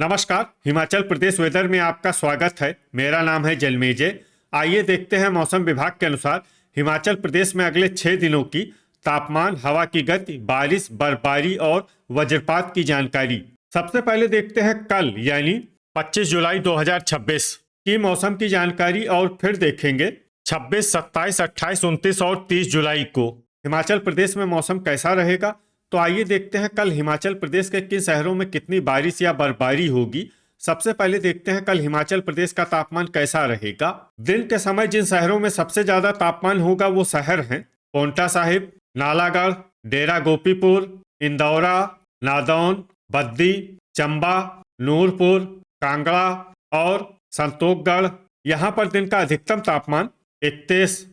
नमस्कार। हिमाचल प्रदेश वेदर में आपका स्वागत है। मेरा नाम है जलमेजय। आइए देखते हैं मौसम विभाग के अनुसार हिमाचल प्रदेश में अगले 6 दिनों की तापमान, हवा की गति, बारिश, बर्फबारी और वज्रपात की जानकारी। सबसे पहले देखते हैं कल यानी 25 जुलाई 2026 की मौसम की जानकारी और फिर देखेंगे 26, 27, 28, 29 और 30 जुलाई को हिमाचल प्रदेश में मौसम कैसा रहेगा। तो आइए देखते हैं कल हिमाचल प्रदेश के किन शहरों में कितनी बारिश या बर्फबारी होगी। सबसे पहले देखते हैं कल हिमाचल प्रदेश का तापमान कैसा रहेगा। दिन के समय जिन शहरों में सबसे ज्यादा तापमान होगा वो शहर हैं पांवटा साहिब, नालागढ़, डेरा गोपीपुर, इंदौरा, नादौन, बद्दी, चंबा, नूरपुर, कांगड़ा और संतोखगढ़। यहाँ पर दिन का अधिकतम तापमान 31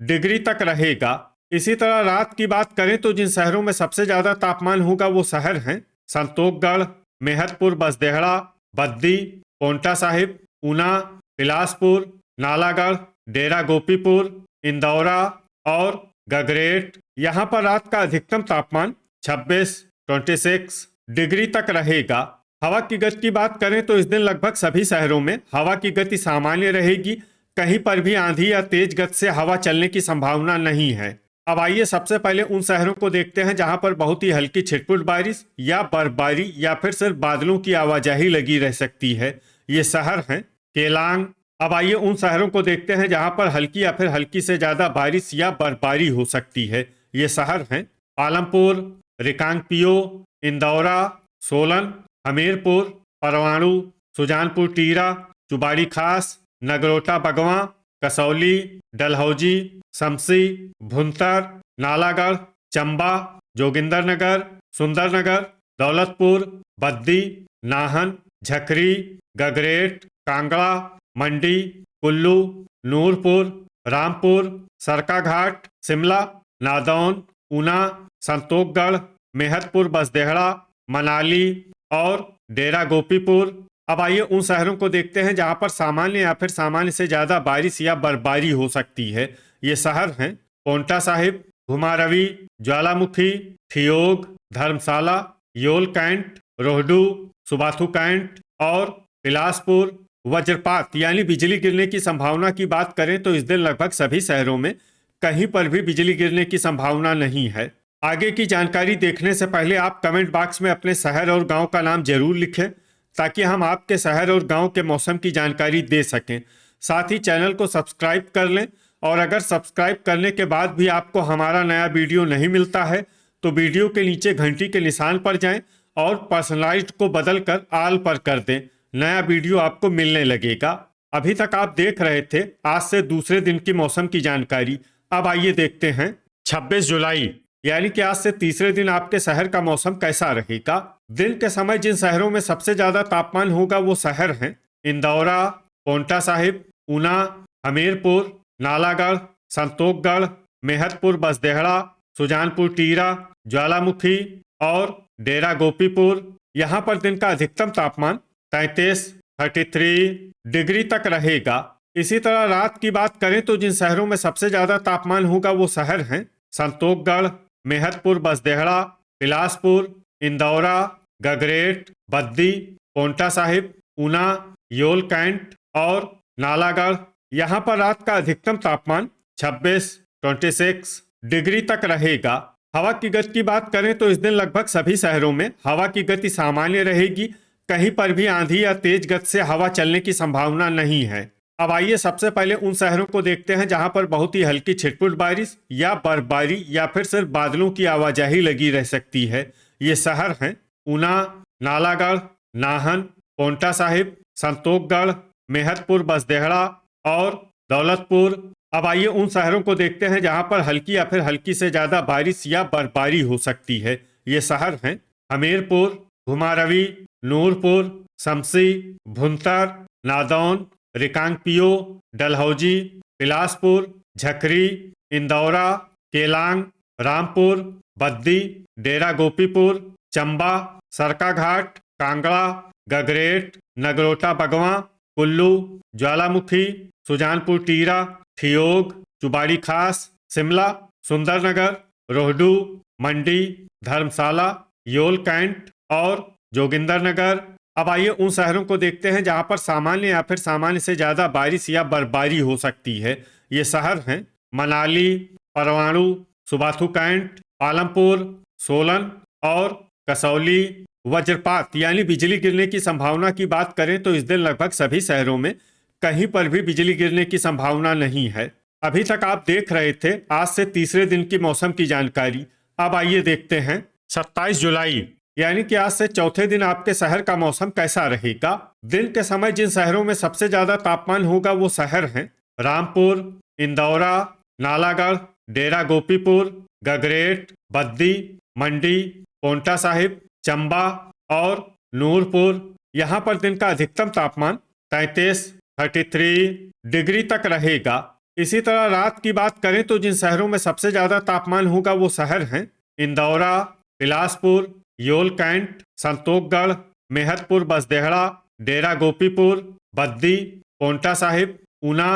डिग्री तक रहेगा। इसी तरह रात की बात करें तो जिन शहरों में सबसे ज्यादा तापमान होगा वो शहर हैं संतोखगढ़, मेहतपुर, बसदेहड़ा, बद्दी, पांवटा साहिब, ऊना, बिलासपुर, नालागढ़, डेरा गोपीपुर, इंदौरा और गगरेट। यहाँ पर रात का अधिकतम तापमान 26 डिग्री तक रहेगा। हवा की गति की बात करें तो इस दिन लगभग सभी शहरों में हवा की गति सामान्य रहेगी। कहीं पर भी आंधी या तेज गति से हवा चलने की संभावना नहीं है। अब आइए सबसे पहले उन शहरों को देखते हैं जहां पर बहुत ही हल्की छिटपुट बारिश या बर्फबारी या फिर सिर्फ बादलों की आवाजाही लगी रह सकती है। ये शहर हैं केलांग। अब आइए उन शहरों को देखते हैं जहां पर हल्की या फिर हल्की से ज्यादा बारिश या बर्फबारी हो सकती है। ये शहर हैं पालमपुर, रिकांगपिओ, इंदौरा, सोलन, हमीरपुर, परवाणु, सुजानपुर टीरा, चुबाड़ी खास, नगरोटा बगवां, कसौली, डलहौजी, शमसी, भुंतर, नालागढ़, चंबा, जोगिंदरनगर, सुंदरनगर, दौलतपुर, बद्दी, नाहन, झकरी, गगरेट, कांगड़ा, मंडी, कुल्लू, नूरपुर, रामपुर, सरकाघाट, शिमला, नादौन, ऊना, संतोखगढ़, मेहतपुर, बसदेहड़ा, मनाली और डेरा गोपीपुर। अब आइए उन शहरों को देखते हैं जहां पर सामान्य या फिर सामान्य से ज्यादा बारिश या बर्फबारी हो सकती है। ये शहर हैं पांवटा साहिब, घुमारवी, ज्वालामुखी, ठियोग, धर्मशाला, योल कैंट, रोहडू, सुबाथू कैंट और बिलासपुर। वज्रपात यानी बिजली गिरने की संभावना की बात करें तो इस दिन लगभग सभी शहरों में कहीं पर भी बिजली गिरने की संभावना नहीं है। आगे की जानकारी देखने से पहले आप कमेंट बॉक्स में अपने शहर और गांव का नाम जरूर लिखें ताकि हम आपके शहर और गांव के मौसम की जानकारी दे सकें। साथ ही चैनल को सब्सक्राइब कर लें और अगर सब्सक्राइब करने के बाद भी आपको हमारा नया वीडियो नहीं मिलता है तो वीडियो के नीचे घंटी के निशान पर जाएं और पर्सनलाइज्ड को बदलकर ऑल पर कर दें। नया वीडियो आपको मिलने लगेगा। अभी तक आप देख रहे थे आज से दूसरे दिन की मौसम की जानकारी। अब आइए देखते हैं 26 जुलाई यानी कि आज से तीसरे दिन आपके शहर का मौसम कैसा रहेगा। दिन के समय जिन शहरों में सबसे ज्यादा तापमान होगा वो शहर हैं इंदौरा, पांवटा साहिब, ऊना, हमीरपुर, नालागढ़, संतोखगढ़, मेहतपुर, बसदेहड़ा, सुजानपुर टीरा, ज्वालामुखी और डेरा गोपीपुर। यहाँ पर दिन का अधिकतम तापमान 33 डिग्री तक रहेगा। इसी तरह रात की बात करें तो जिन शहरों में सबसे ज्यादा तापमान होगा वो शहर हैं संतोखगढ़, मेहतपुर, बसदेहड़ा, बिलासपुर, इंदौरा, गगरेट, बद्दी, पांवटा साहिब, ऊना, योल कैंट और नालागढ़। यहाँ पर रात का अधिकतम तापमान 26 डिग्री तक रहेगा। हवा की गति की बात करें तो इस दिन लगभग सभी शहरों में हवा की गति सामान्य रहेगी। कहीं पर भी आंधी या तेज गति से हवा चलने की संभावना नहीं है। अब आइए सबसे पहले उन शहरों को देखते हैं जहां पर बहुत ही हल्की छिटपुट बारिश या बर्फबारी या फिर सिर्फ बादलों की आवाजाही लगी रह सकती है। ये शहर हैं ऊना, नालागढ़, नाहन, पांवटा साहिब, संतोखगढ़, मेहतपुर, बसदेहड़ा और दौलतपुर। अब आइए उन शहरों को देखते हैं जहां पर हल्की या फिर हल्की से ज्यादा बारिश या बर्फबारी हो सकती है। ये शहर हैं हमीरपुर, घुमारवी, नूरपुर, शमसी, भुंतर, नादौन, रिकांगपिओ, डलहौजी, बिलासपुर, झकरी, इंदौरा, केलांग, रामपुर, बद्दी, डेरा गोपीपुर, चंबा, सरकाघाट, कांगड़ा, गगरेट, नगरोटा बगवां, कुल्लू, ज्वालामुखी, सुजानपुर टीरा, ठियोग, चुबाड़ी खास, शिमला, सुंदरनगर, रोहडू, मंडी, धर्मशाला, योल कैंट और जोगिंदरनगर, अब आइए उन शहरों को देखते हैं जहां पर सामान्य या फिर सामान्य से ज्यादा बारिश या बर्फबारी हो सकती है। ये शहर हैं मनाली, परवाणु, सुबाथू कैंट, पालमपुर, सोलन और कसौली। वज्रपात यानी बिजली गिरने की संभावना की बात करें तो इस दिन लगभग सभी शहरों में कहीं पर भी बिजली गिरने की संभावना नहीं है। अभी तक आप देख रहे थे आज से तीसरे दिन की मौसम की जानकारी। अब आइए देखते हैं 27 जुलाई यानी कि आज से चौथे दिन आपके शहर का मौसम कैसा रहेगा। दिन के समय जिन शहरों में सबसे ज्यादा तापमान होगा वो शहर हैं रामपुर, इंदौरा, नालागढ़, डेरा गोपीपुर, गगरेट, बद्दी, मंडी, पोंटा साहिब, चंबा और नूरपुर। यहाँ पर दिन का अधिकतम तापमान 33 डिग्री तक रहेगा। इसी तरह रात की बात करें तो जिन शहरों में सबसे ज्यादा तापमान होगा वो शहर हैं इंदौरा, बिलासपुर, योल कैंट, संतोखगढ़, मेहतपुर बसदेहड़ा, डेरा गोपीपुर, बद्दी, पोंटा साहिब, ऊना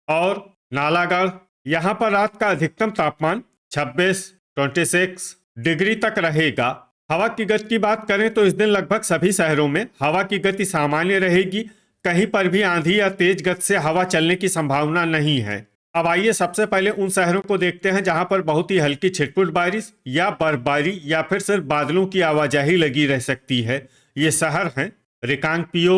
और नालागढ़। यहाँ पर रात का अधिकतम तापमान 26 डिग्री तक रहेगा। हवा की गति की बात करें तो इस दिन लगभग सभी शहरों में हवा की गति सामान्य रहेगी। कहीं पर भी आंधी या तेज गति से हवा चलने की संभावना नहीं है। अब आइए सबसे पहले उन शहरों को देखते हैं जहां पर बहुत ही हल्की छिटपुट बारिश या बर्फबारी या फिर सिर्फ बादलों की आवाजाही लगी रह सकती है। ये शहर हैं रिकांगपियो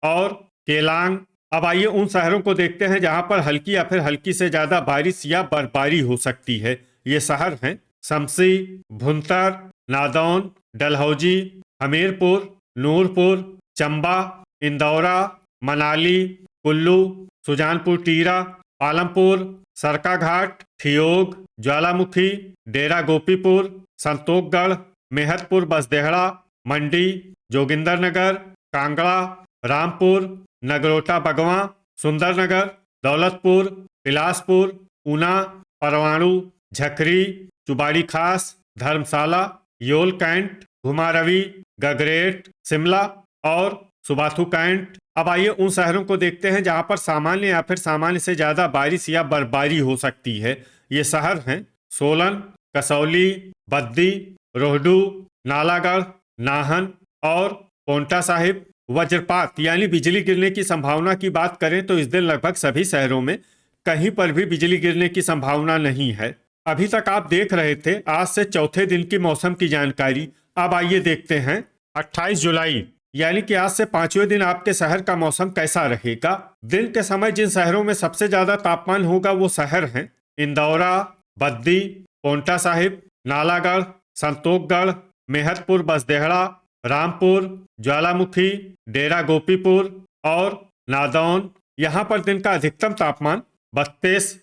और केलांग। अब आइए उन शहरों को देखते हैं जहां पर हल्की या फिर हल्की से ज्यादा बारिश या बर्फबारी हो सकती है। ये शहर हैं शमसी, भुंतर, नादौन, डलहौजी, हमीरपुर, नूरपुर, चंबा, इंदौरा, मनाली, कुल्लू, सुजानपुर टीरा, पालमपुर, सरकाघाट, ठियोग, ज्वालामुखी, डेरा गोपीपुर, संतोखगढ़, मेहतपुर बसदेहड़ा, मंडी, जोगिंदरनगर, कांगड़ा, रामपुर, नगरोटा बगवां, सुंदरनगर, दौलतपुर, बिलासपुर, ऊना, परवाणु, झकरी, चुबाड़ी खास, धर्मशाला, योल कैंट, घुमारवी, गगरेट, शिमला और सुबाथू कैंट। अब आइए उन शहरों को देखते हैं जहां पर सामान्य या फिर सामान्य से ज्यादा बारिश या बर्फबारी हो सकती है। ये शहर हैं सोलन, कसौली, बद्दी, रोहडू, नालागढ़, नाहन और पोंटा साहिब। वज्रपात यानी बिजली गिरने की संभावना की बात करें तो इस दिन लगभग सभी शहरों में कहीं पर भी बिजली गिरने की संभावना नहीं है। अभी तक आप देख रहे थे आज से चौथे दिन की मौसम की जानकारी। अब आइए देखते हैं 28 जुलाई यानी कि आज से पांचवें दिन आपके शहर का मौसम कैसा रहेगा। दिन के समय जिन शहरों में सबसे ज्यादा तापमान होगा वो शहर हैं इंदौरा, बद्दी, पोंटा साहिब, नालागढ़, संतोखगढ़, मेहतपुर बसदेहड़ा, रामपुर, ज्वालामुखी, डेरा गोपीपुर और नादौन। यहाँ पर दिन का अधिकतम तापमान 32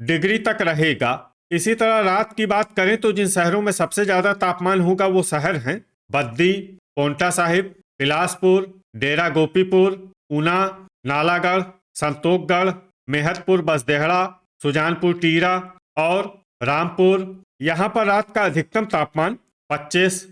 डिग्री तक रहेगा। इसी तरह रात की बात करें तो जिन शहरों में सबसे ज्यादा तापमान होगा वो शहर हैं बद्दी, पोंटा साहिब, बिलासपुर, डेरा गोपीपुर, ऊना, नालागढ़, संतोखगढ़, मेहतपुर बसदेहड़ा, सुजानपुर टीरा और रामपुर। यहाँ पर रात का अधिकतम तापमान 25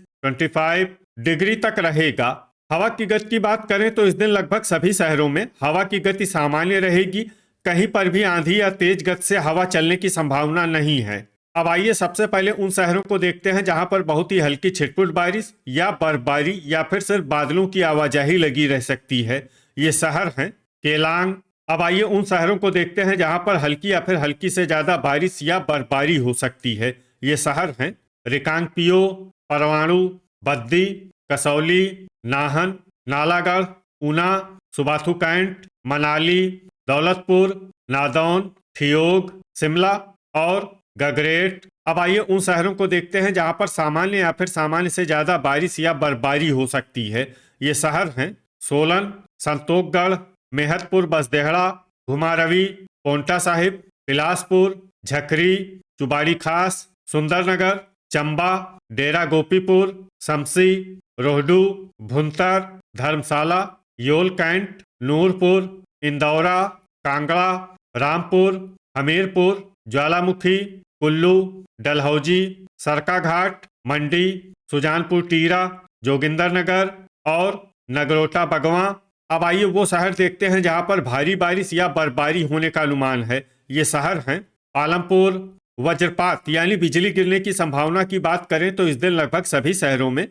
डिग्री तक रहेगा। हवा की गति की बात करें तो इस दिन लगभग सभी शहरों में हवा की गति सामान्य रहेगी। कहीं पर भी आंधी या तेज गति से हवा चलने की संभावना नहीं है। अब आइए सबसे पहले उन शहरों को देखते हैं जहां पर बहुत ही हल्की छिटपुट बारिश या बर्फबारी या फिर सिर्फ बादलों की आवाजाही लगी रह सकती है। ये शहर हैं केलांग। अब आइए उन शहरों को देखते हैं जहां पर हल्की या फिर हल्की से ज्यादा बारिश या बर्फबारी हो सकती है। ये शहर हैं रिकांगपियो, परवाणु, बद्दी, कसौली, नाहन, नालागढ़, ऊना, सुबाथू कैंट, मनाली, दौलतपुर, नादौन, ठियोग, शिमला और गगरेट। अब आइए उन शहरों को देखते हैं जहां पर सामान्य या फिर सामान्य से ज्यादा बारिश या बर्फबारी हो सकती है। ये शहर हैं सोलन, संतोखगढ़, मेहतपुर बसदेहड़ा, घुमारवी, पोंटा साहिब, बिलासपुर, झकरी, चुबाड़ी खास, सुंदरनगर, चंबा, डेरा गोपीपुर, शमसी, रोहडू, भुंतर, धर्मशाला, योल कैंट, नूरपुर, इंदौरा, कांगड़ा, रामपुर, हमीरपुर, ज्वालामुखी, कुल्लू, डलहौजी, सरकाघाट, मंडी, सुजानपुर टीरा, जोगिंदरनगर और नगरोटा बगवां। अब आइए वो शहर देखते हैं जहां पर भारी बारिश या बर्फबारी होने का अनुमान है। ये शहर हैं पालमपुर। वज्रपात यानी बिजली गिरने की संभावना की बात करें तो इस दिन लगभग सभी शहरों में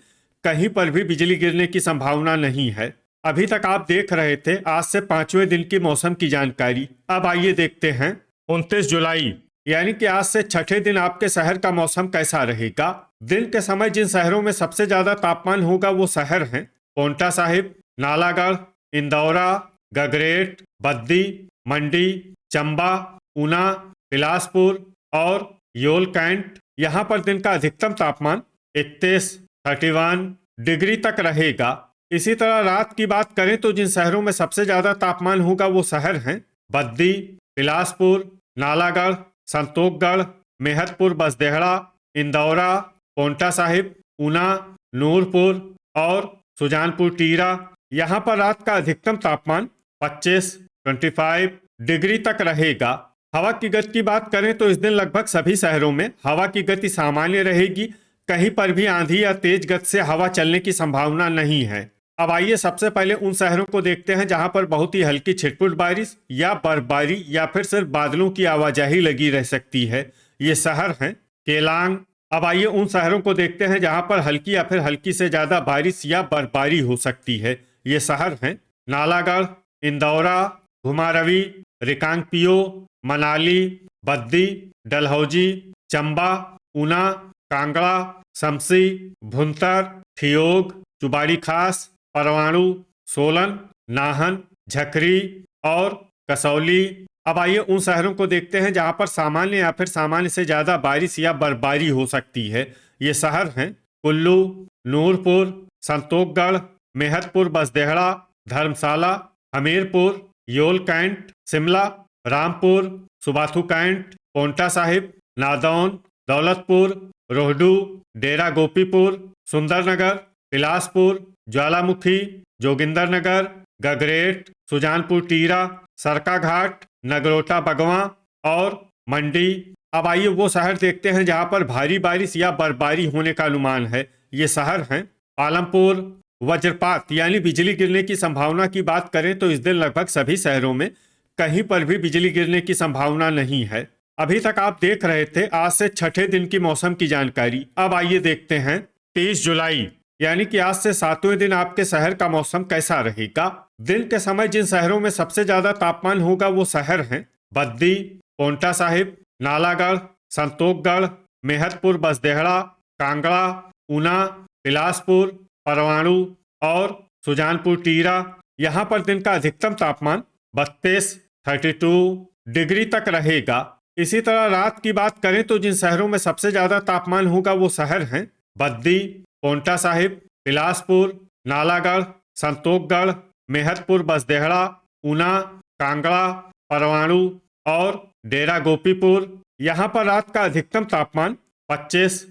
कहीं पर भी बिजली गिरने की संभावना नहीं है। अभी तक आप देख रहे थे आज से 5वें दिन की मौसम की जानकारी। अब आइए देखते हैं 29 जुलाई यानी कि आज से छठे दिन आपके शहर का मौसम कैसा रहेगा। दिन के समय जिन शहरों में सबसे ज्यादा तापमान होगा वो शहर हैं पांवटा साहिब, नालागढ़, इंदौरा, गगरेट, बद्दी, मंडी, चंबा, ऊना, बिलासपुर और योल कैंट। यहाँ पर दिन का अधिकतम तापमान 31 डिग्री तक रहेगा। इसी तरह रात की बात करें तो जिन शहरों में सबसे ज्यादा तापमान होगा वो शहर हैं बद्दी, बिलासपुर, नालागढ़, संतोखगढ़, मेहतपुर बसदेहड़ा, इंदौरा, पांवटा साहिब, ऊना, नूरपुर और सुजानपुर टीरा। यहाँ पर रात का अधिकतम तापमान 25 डिग्री तक रहेगा। हवा की गति की बात करें तो इस दिन लगभग सभी शहरों में हवा की गति सामान्य रहेगी। कहीं पर भी आंधी या तेज गति से हवा चलने की संभावना नहीं है। अब आइए सबसे पहले उन शहरों को देखते हैं जहां पर बहुत ही हल्की छिटपुट बारिश या बर्फबारी या फिर सिर्फ बादलों की आवाजाही लगी रह सकती है। ये शहर हैं केलांग। अब आइए उन शहरों को देखते हैं जहां पर हल्की या फिर हल्की से ज्यादा बारिश या बर्फबारी हो सकती है। ये शहर हैं नालागढ़, इंदौरा, घुमारवी, रिकांगपिओ, मनाली, बद्दी, डलहौजी, चंबा, ऊना, कांगड़ा, शमसी, भुंतर, ठियोग, चुबाड़ी खास, परवाणु, सोलन, नाहन, झकरी और कसौली। अब आइए उन शहरों को देखते हैं जहां पर सामान्य या फिर सामान्य से ज्यादा बारिश या बर्फबारी हो सकती है। ये शहर हैं कुल्लू, नूरपुर, संतोखगढ़, मेहतपुर बसदेहड़ा, धर्मशाला, हमीरपुर, योल कैंट, शिमला, रामपुर, सुबाथू कैंट, पांवटा साहिब, नादौन, दौलतपुर, रोहडू, डेरा गोपीपुर, सुंदरनगर, बिलासपुर, ज्वालामुखी, जोगिंदरनगर, गगरेट, सुजानपुर टीरा, सरका घाट, नगरोटा बगवां और मंडी। अब आइए वो शहर देखते हैं जहां पर भारी बारिश या बर्फबारी होने का अनुमान है। ये शहर हैं पालमपुर। वज्रपात यानी बिजली गिरने की संभावना की बात करें तो इस दिन लगभग सभी शहरों में कहीं पर भी बिजली गिरने की संभावना नहीं है। अभी तक आप देख रहे थे आज से छठे दिन की मौसम की जानकारी। अब आइए देखते हैं 30 जुलाई यानी कि आज से 7वें दिन आपके शहर का मौसम कैसा रहेगा। दिन के समय जिन शहरों में सबसे ज्यादा तापमान होगा वो शहर हैं बद्दी, पांवटा साहिब, नालागढ़, संतोखगढ़, मेहतपुर बसदेहड़ा, कांगड़ा, ऊना, बिलासपुर, परवाणु और सुजानपुर टीरा। यहाँ पर दिन का अधिकतम तापमान 32 डिग्री तक रहेगा। इसी तरह रात की बात करें तो जिन शहरों में सबसे ज्यादा तापमान होगा वो शहर हैं बद्दी, पांवटा साहिब, बिलासपुर, नालागढ़, संतोखगढ़, मेहतपुर बसदेहड़ा, ऊना, कांगड़ा, परवाणु और डेरा गोपीपुर। यहाँ पर रात का अधिकतम तापमान 25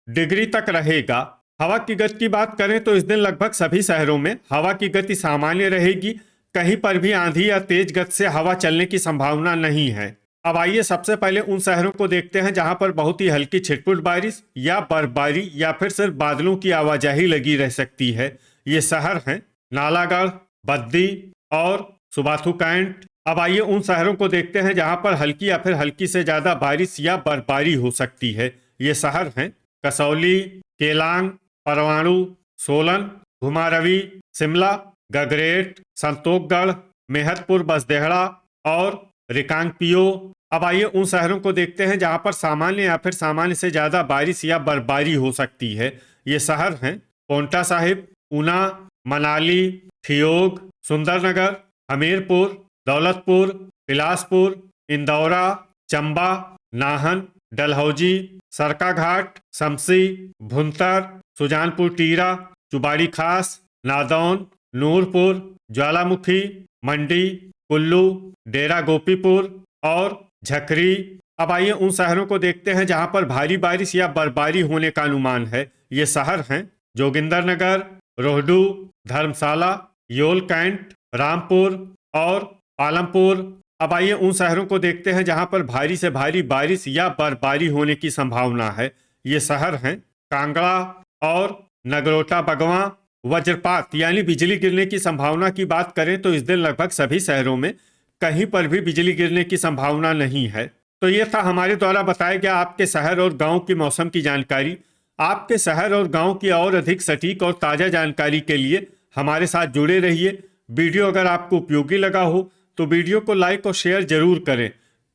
डिग्री तक रहेगा। हवा की गति की बात करें तो इस दिन लगभग सभी शहरों में हवा की गति सामान्य रहेगी। कहीं पर भी आंधी या तेज गति से हवा चलने की संभावना नहीं है। अब आइए सबसे पहले उन शहरों को देखते हैं जहां पर बहुत ही हल्की छिटपुट बारिश या बर्फबारी या फिर सिर्फ बादलों की आवाजाही लगी रह सकती है। ये शहर हैं नालागढ़, बद्दी और सुबाथू कैंट। अब आइए उन शहरों को देखते हैं जहां पर हल्की या फिर हल्की से ज्यादा बारिश या बर्फबारी हो सकती है। ये शहर हैं कसौली, केलांग, परवाणु, सोलन, घुमारवी, शिमला, गगरेट, संतोखगढ़, मेहतपुर बसदेहड़ा और रिकांगपिओ। अब आइए उन शहरों को देखते हैं जहां पर सामान्य या फिर सामान्य से ज्यादा बारिश या बर्फबारी हो सकती है। ये शहर हैं पांवटा साहिब, ऊना, मनाली, ठियोग, सुंदरनगर, हमीरपुर, दौलतपुर, बिलासपुर, इंदौरा, चंबा, नाहन, डलहौजी, सरका घाट, शमसी, भुंतर, सुजानपुर टीरा, चुबाड़ी खास, नादौन, नूरपुर, ज्वालामुखी, मंडी, कुल्लू, डेरा गोपीपुर और झकरी। अब आइए उन शहरों को देखते हैं जहां पर भारी बारिश या बर्फबारी होने का अनुमान है। ये शहर हैं जोगिंदरनगर, रोहडू, धर्मशाला, योल कैंट, रामपुर और पालमपुर। अब आइए उन शहरों को देखते हैं जहां पर भारी से भारी बारिश या बर्फबारी होने की संभावना है। ये शहर हैं कांगड़ा और नगरोटा बगवां। वज्रपात यानी बिजली गिरने की संभावना की बात करें तो इस दिन लगभग सभी शहरों में कहीं पर भी बिजली गिरने की संभावना नहीं है। तो ये था हमारे द्वारा बताया गया आपके शहर और गांव की मौसम की जानकारी। आपके शहर और गांव की और अधिक सटीक और ताज़ा जानकारी के लिए हमारे साथ जुड़े रहिए। वीडियो अगर आपको उपयोगी लगा हो तो वीडियो को लाइक और शेयर जरूर करें।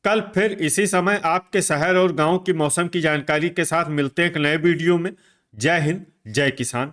कल फिर इसी समय आपके शहर और गांव की मौसम की जानकारी के साथ मिलते हैं एक नए वीडियो में। जय हिंद, जय किसान।